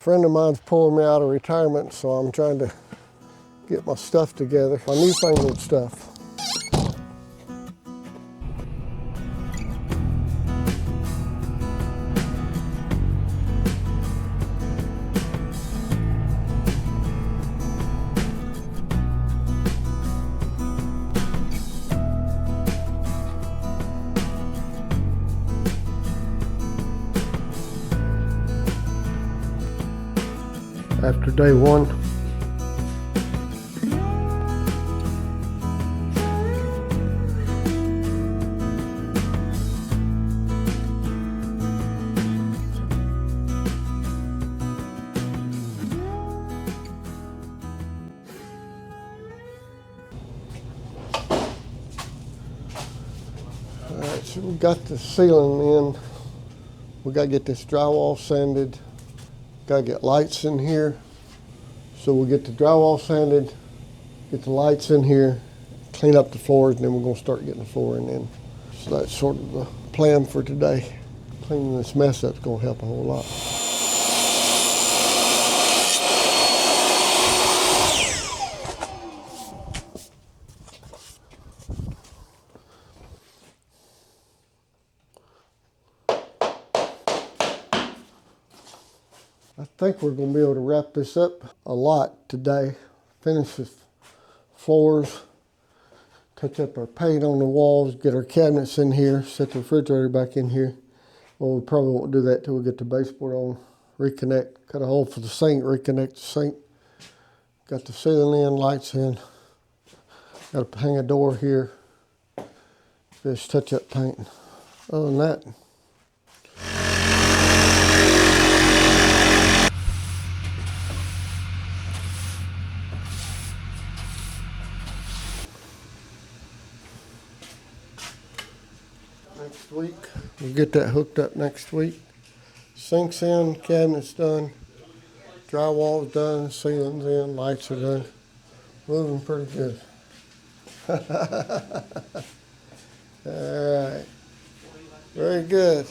friend of mine's pulling me out of retirement, so I'm trying to get my stuff together, my newfangled stuff. After day one, all right, so we got the ceiling in. We got to get this drywall sanded. Got to get lights in here. So we'll get the drywall sanded, get the lights in here, clean up the floors, and then we're going to start getting the flooring in. So that's sort of the plan for today. Cleaning this mess up's going to help a whole lot. I think we're going to be able to wrap this up a lot today. Finish the floors, touch up our paint on the walls, get our cabinets in here, set the refrigerator back in here. Well, we probably won't do that till we get the baseboard on. Reconnect, cut a hole for the sink, reconnect the sink. Got the ceiling in, lights in. Got to hang a door here. Just touch up paint. Other than that, next week, we'll get that hooked up next week. Sinks in, cabinets done, drywall's done, ceiling's in, lights are done. Moving pretty good. All right, very good.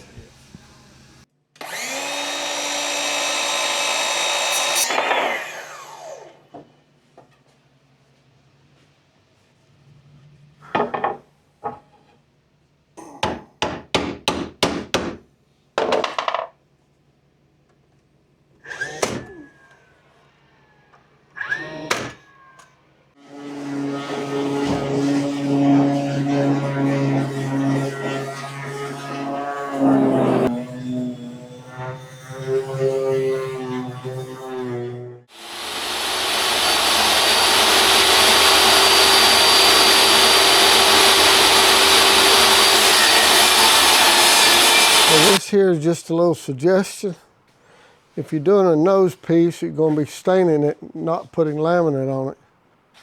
This here is just a little suggestion. If you're doing a nose piece, you're going to be staining it, not putting laminate on it.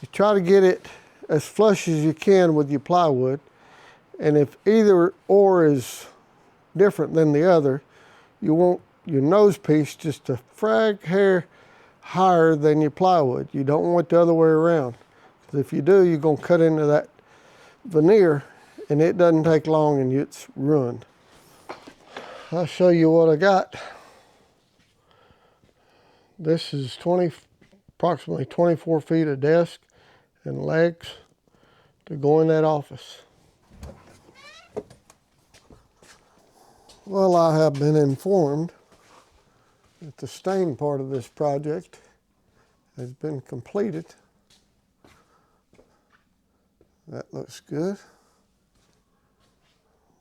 You try to get it as flush as you can with your plywood. And if either or is different than the other, you want your nose piece just a frag hair higher than your plywood. You don't want it the other way around. Because if you do, you're going to cut into that veneer and it doesn't take long and it's ruined. I'll show you what I got. This is approximately 24 feet of desk and legs to go in that office. Well, I have been informed that the stain part of this project has been completed. That looks good.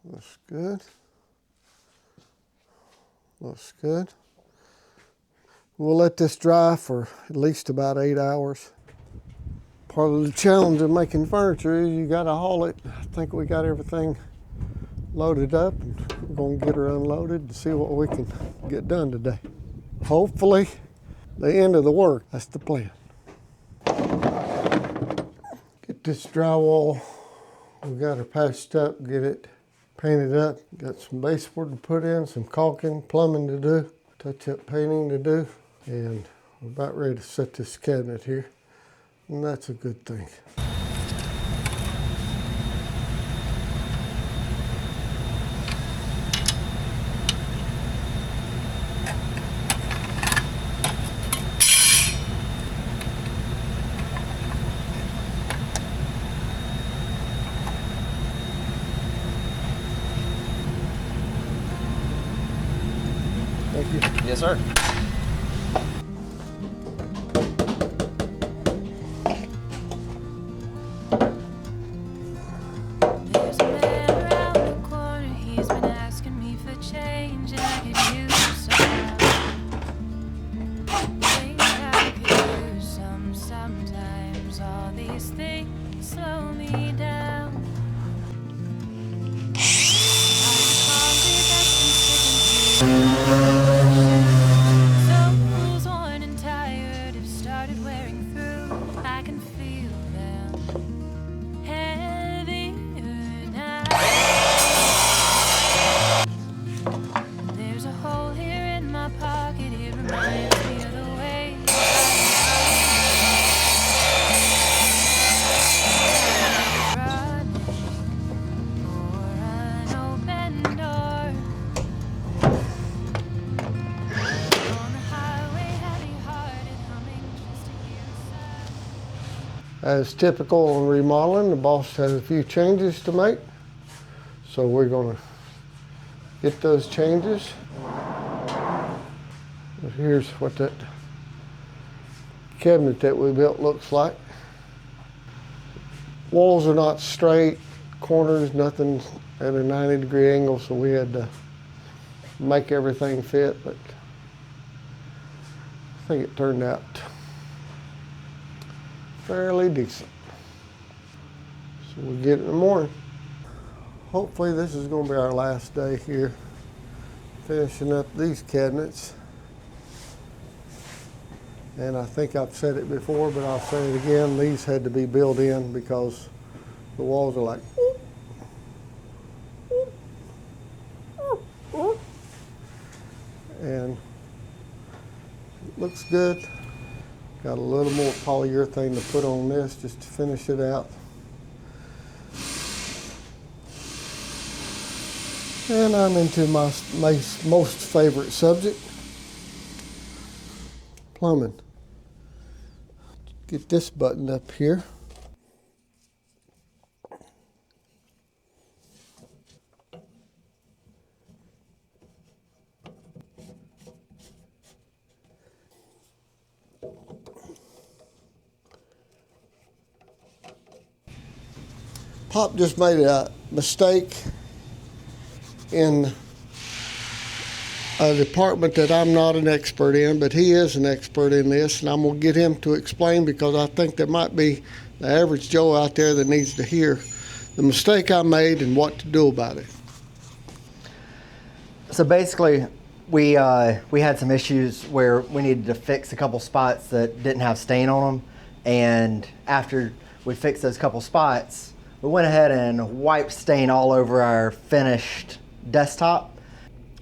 Looks good. Looks good. We'll let this dry for at least about 8 hours. Part of the challenge of making furniture is you gotta haul it. I think we got everything loaded up and we're gonna get her unloaded and see what we can get done today. Hopefully, the end of the work, that's the plan. Get this drywall, we got her patched up, get it painted up. Got some baseboard to put in, some caulking, plumbing to do, touch-up painting to do, and we're about ready to set this cabinet here, and that's a good thing. Yes, sir. There's a man around the corner, he's been asking me for change, and I could use some. Think I could use some. Sometimes all these things slow me down. Souls worn and tired have started wearing through. I can feel them heavier now. There's a hole here in my pocket. It reminds me of the way running for an open door. On the highway, heavy-hearted, humming just to hear the sound. As typical in remodeling, the boss has a few changes to make. So we're gonna get those changes. But here's what that cabinet that we built looks like. Walls are not straight, corners, nothing at a 90-degree angle, so we had to make everything fit, but I think it turned out fairly decent. So we'll get it in the morning. Hopefully this is going to be our last day here, finishing up these cabinets. And I think I've said it before, but I'll say it again, these had to be built in because the walls are like, and it looks good. Got a little more polyurethane to put on this just to finish it out. And I'm into my most favorite subject, plumbing. Get this buttoned up here. Pop just made a mistake in a department that I'm not an expert in, but he is an expert in this, and I'm going to get him to explain because I think there might be the average Joe out there that needs to hear the mistake I made and what to do about it. So basically, we had some issues where we needed to fix a couple spots that didn't have stain on them, and after we fixed those couple spots, we went ahead and wiped stain all over our finished desktop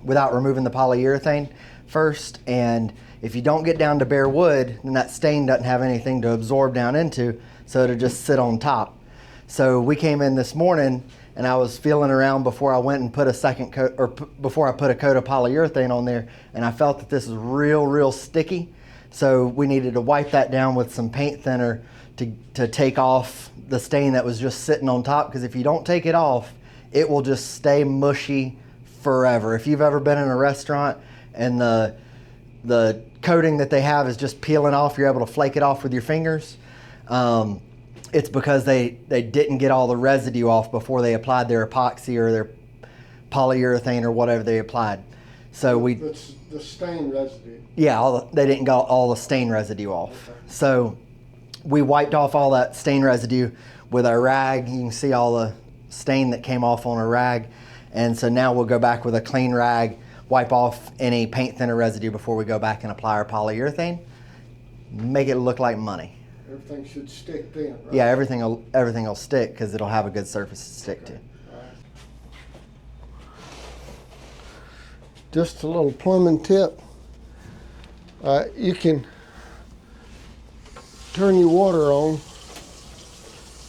without removing the polyurethane first. And if you don't get down to bare wood, then that stain doesn't have anything to absorb down into, so it'll just sit on top. So we came in this morning and I was feeling around before I went and put a second coat, or before I put a coat of polyurethane on there, and I felt that this was real sticky. So we needed to wipe that down with some paint thinner to take off the stain that was just sitting on top, because if you don't take it off, it will just stay mushy forever. If you've ever been in a restaurant and the coating that they have is just peeling off, you're able to flake it off with your fingers, it's because they didn't get all the residue off before they applied their epoxy or their polyurethane or whatever they applied. So the stain residue. Yeah, they didn't get all the stain residue off. Okay. So we wiped off all that stain residue with our rag. You can see all the stain that came off on a rag. And so now we'll go back with a clean rag, wipe off any paint thinner residue before we go back and apply our polyurethane. Make it look like money. Everything should stick then, right? Yeah, everything will stick because it'll have a good surface to stick to. Just a little plumbing tip. You can turn your water on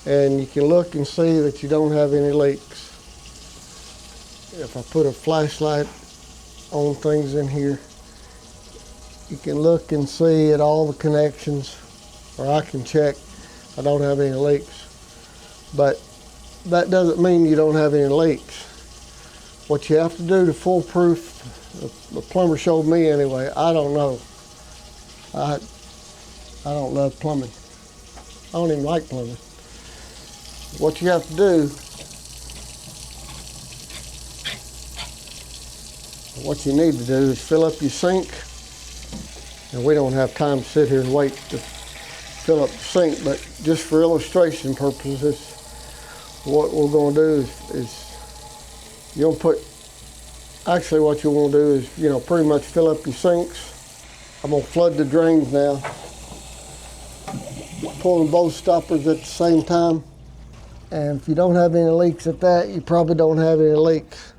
and you can look and see that you don't have any leaks. If I put a flashlight on things in here, you can look and see at all the connections, or I can check I don't have any leaks. But that doesn't mean you don't have any leaks. What you have to do to foolproof The plumber showed me anyway. I don't know. I don't love plumbing. I don't even like plumbing. What you have to do, what you need to do is fill up your sink. And we don't have time to sit here and wait to fill up the sink, but just for illustration purposes, what we're going to do is you'll put, actually what you want to do is, you know, pretty much fill up your sinks. I'm going to flood the drains now. Pulling both stoppers at the same time. And if you don't have any leaks at that, you probably don't have any leaks.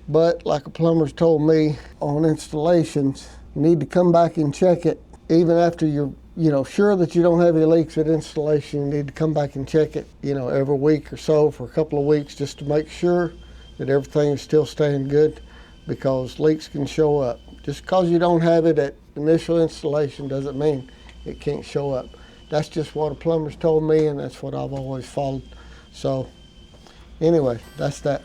But like a plumber's told me on installations, you need to come back and check it. Even after you're, you know, sure that you don't have any leaks at installation, you need to come back and check it, you know, every week or so for a couple of weeks just to make sure that everything is still staying good, because leaks can show up. Just because you don't have it at initial installation doesn't mean it can't show up. That's just what a plumber's told me, and that's what I've always followed. So anyway, that's that.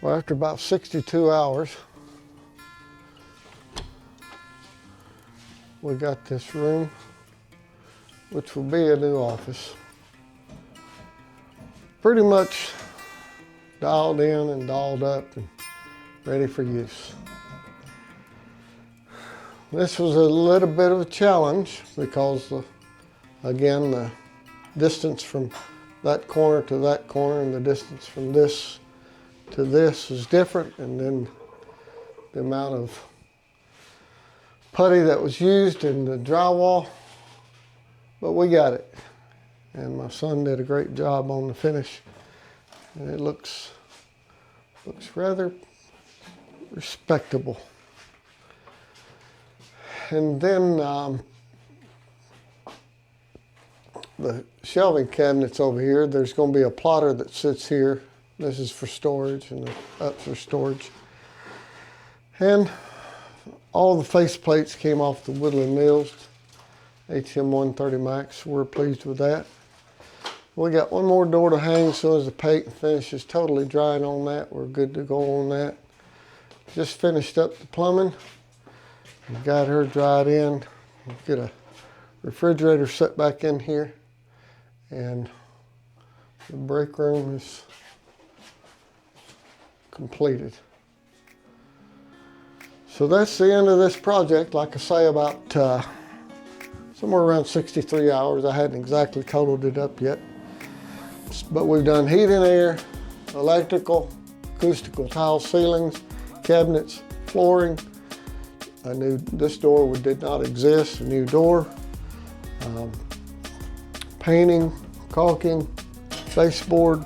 Well, after about 62 hours, we got this room, which will be a new office, pretty much dialed in and dolled up and ready for use. This was a little bit of a challenge because, again, the distance from that corner to that corner and the distance from this to this is different, and then the amount of putty that was used in the drywall, but we got it. And my son did a great job on the finish, and it looks rather respectable. And then the shelving cabinets over here, there's going to be a plotter that sits here. This is for storage, and the up's for storage. And all the face plates came off the Woodland Mills HM 130 Max. We're pleased with that. We got one more door to hang as soon as the paint and finish is totally dried on that. We're good to go on that. Just finished up the plumbing. Got her dried in. Get a refrigerator set back in here. And the break room is completed. So that's the end of this project. Like I say, about somewhere around 63 hours. I hadn't exactly totaled it up yet. But we've done heat and air, electrical, acoustical tile ceilings, cabinets, flooring. This door did not exist, a new door. Painting, caulking, baseboard.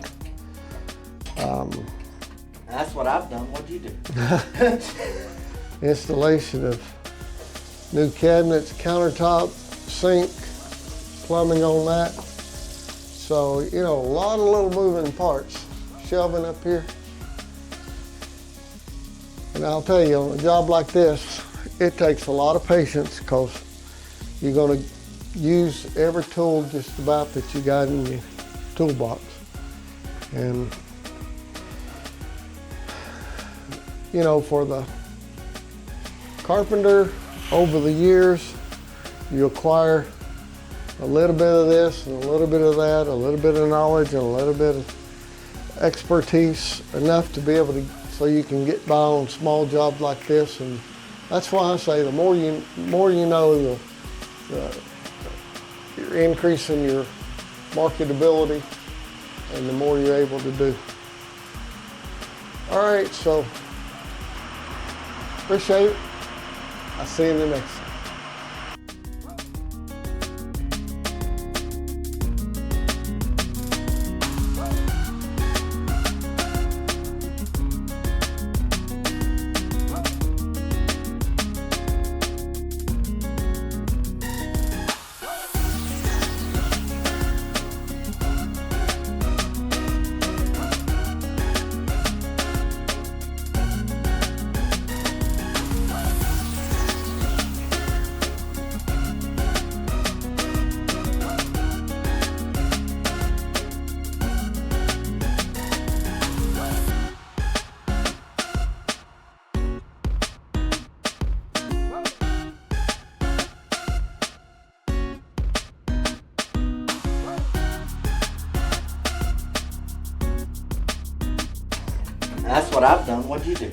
That's what I've done. What'd you do? Installation of new cabinets, countertop, sink, plumbing on that. So, you know, a lot of little moving parts. Shelving up here. And I'll tell you, on a job like this, it takes a lot of patience because you're going to use every tool just about that you got in your toolbox. And, you know, for the carpenter, over the years, you acquire a little bit of this and a little bit of that, a little bit of knowledge and a little bit of expertise, enough to be able to, so you can get by on small jobs like this. And that's why I say the more you know, you're increasing your marketability and the more you're able to do. All right, so appreciate it. I'll see you in the next one. That's what I've done. What'd you do?